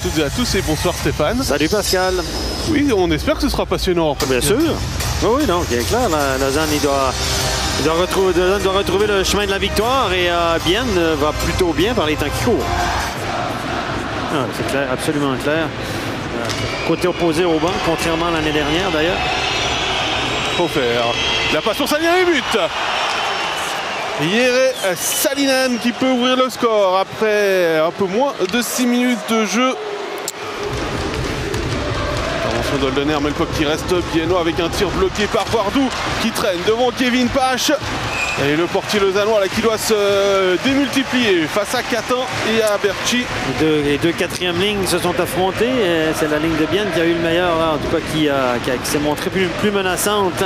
toutes et à tous et bonsoir Stéphane. Salut Pascal. Oui, on espère que ce sera passionnant. Bien sûr. Oui, non, bien clair. Lausanne, il doit retrouver le chemin de la victoire et Bienne va plutôt bien par les temps qui courent. Ah, c'est clair, absolument clair. Côté opposé au banc, contrairement à l'année dernière d'ailleurs. Faut faire. La passe pour Salinen et but. Jere Salinen qui peut ouvrir le score après un peu moins de 6 minutes de jeu. Intervention d'Oldener, mais le puck qui reste biennois avec un tir bloqué par Wardou qui traîne devant Kevin Pache. Et le portier lausannois là, qui doit se démultiplier face à Catin et à Berchi. Les deux quatrièmes lignes se sont affrontées. C'est la ligne de Bienne qui a eu le meilleur, là, en tout cas qui s'est montrée plus menaçante.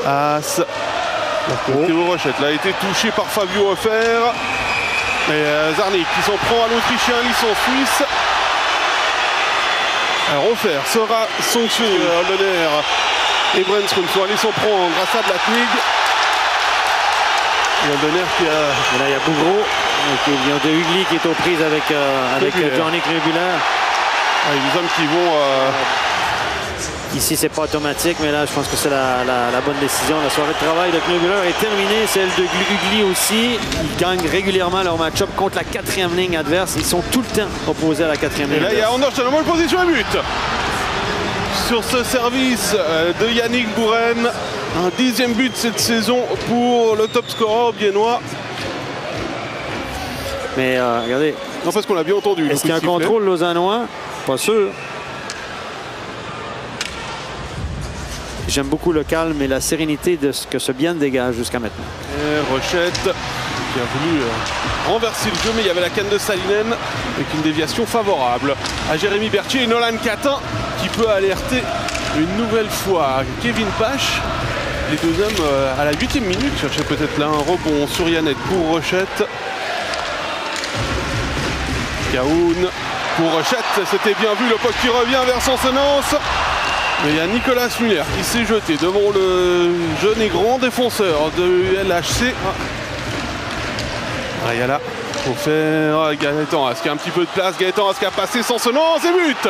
As. Théo Rochette là, a été touché par Fabio Hofer. Et Zarnik qui s'en prend à l'Autrichien, licence suisse. Alors Hofer sera sanctionné. Oldener et Brännström sont allés s'en prendre grâce à Blatnig. Et Oldener qui a... Et là il y a Bougro, qui vient de Hugli qui est aux prises avec Johnny Krebuller. Les hommes qui vont... Ici, c'est pas automatique, mais là, je pense que c'est la bonne décision. La soirée de travail de Krebuller est terminée. Celle de Hugli aussi. Ils gagnent régulièrement leur match-up contre la quatrième ligne adverse. Ils sont tout le temps opposés à la quatrième ligne. Et là, il y a Anders dans la bonne position à but. Sur ce service de Yannick Bouren. Un 10e but cette saison pour le top scorer biennois. Mais regardez. Non, parce qu'on l'a bien entendu. Est-ce qu'il y a un contrôle lausannois? Pas sûr. J'aime beaucoup le calme et la sérénité de ce que ce Bienne dégage jusqu'à maintenant. Et Rochette qui a voulu renverser le jeu, mais il y avait la canne de Salinen avec une déviation favorable à Jérémy Berthier et Nolan Catin qui peut alerter une nouvelle fois Kevin Pache. Les deux hommes à la 8e minute cherchaient peut-être là un rebond sur Yannette pour Rochette. Kaoun pour Rochette, c'était bien vu, le puck qui revient vers Sansonance. Mais il y a Nicolas Muller qui s'est jeté devant le jeune et grand défenseur de LHC. Ayala, faut faire Gaëtan Asque, un petit peu de place. Gaëtan Asque a passé Sansonance et but.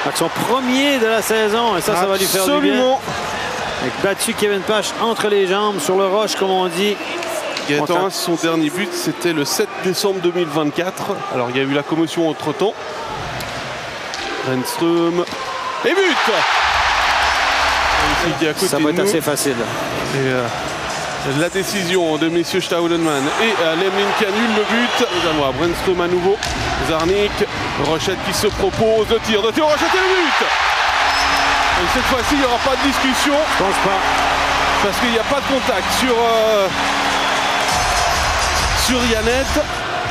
Avec son premier de la saison, et ça va lui faire du bien. Avec battu Kevin Pache entre les jambes, sur le roche comme on dit. Gaëtan Asque, son dernier but, c'était le 7 décembre 2024. Alors il y a eu la commotion entre temps. Brännström et but. Ça va être assez facile. Et la décision de messieurs Staudenman et Lemlin qui annule le but. Brännström à nouveau. Zarnik, Rochette qui se propose le tir de Théo Rochette et le but. Et cette fois-ci, il n'y aura pas de discussion. Je pense pas. Parce qu'il n'y a pas de contact sur Yannette.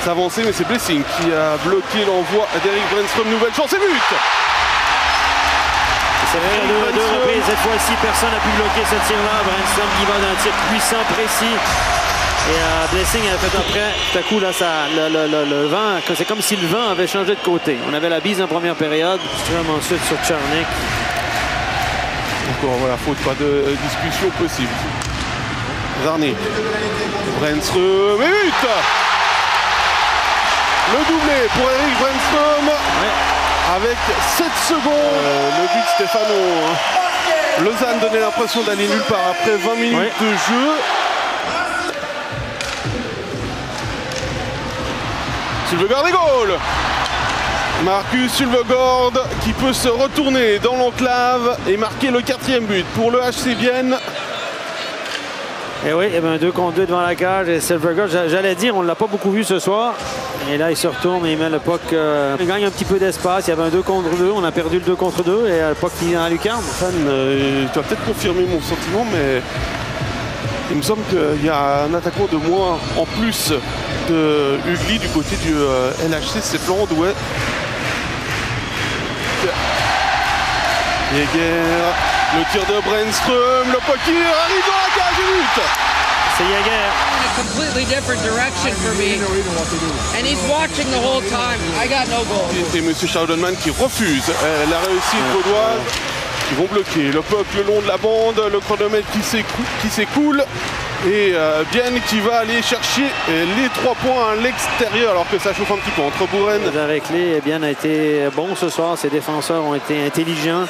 C'est avancé, mais c'est Blessing qui a bloqué l'envoi d'Eric Brännström. Nouvelle chance et but. C'est vrai, à deux reprises, cette fois-ci, personne n'a pu bloquer ce tir-là. Brännström qui va d'un tir puissant, précis. Et Blessing a fait après. Tout à coup, là, le vent, c'est comme si le vent avait changé de côté. On avait la bise en première période. Ström ensuite sur Tcharnik. Encore, voilà, faute, pas de discussion possible. Zarnik, Brännström et but. Le doublé pour Eric Brännström. Ouais. Avec 7 secondes, le but stéphano. Lausanne donnait l'impression d'aller nulle part après 20 minutes de jeu. Sylvegård et goal. Marcus Sylvegård qui peut se retourner dans l'enclave et marquer le 4e but pour le HC Bienne. Et oui, 2 contre 2 devant la cage. Et Sylvegård, j'allais dire, on ne l'a pas beaucoup vu ce soir. Et là, il se retourne et il met le puck. Il gagne un petit peu d'espace. Il y avait un 2 contre 2. On a perdu le 2 contre 2. Et le puck finit dans la lucarne. Tu vas peut-être confirmer mon sentiment, mais il me semble qu'il y a un attaquant de moins en plus de Hugli du côté du LHC. C'est Florent Douet. Jäger, le tir de Brännström, le puck qui arrive dans la cage et but. C'est Jäger. A completely different direction for me, and he's watching the whole time. I got no goal. Et M. Staudenman qui refuse la réussite vaudoise. Ils vont bloquer le puck le long de la bande, le chronomètre qui s'écoule. Et Bien qui va aller chercher les 3 points à l'extérieur alors que ça chauffe un petit peu entre Bouren. Avec les Bien a été bon ce soir. Ses défenseurs ont été intelligents.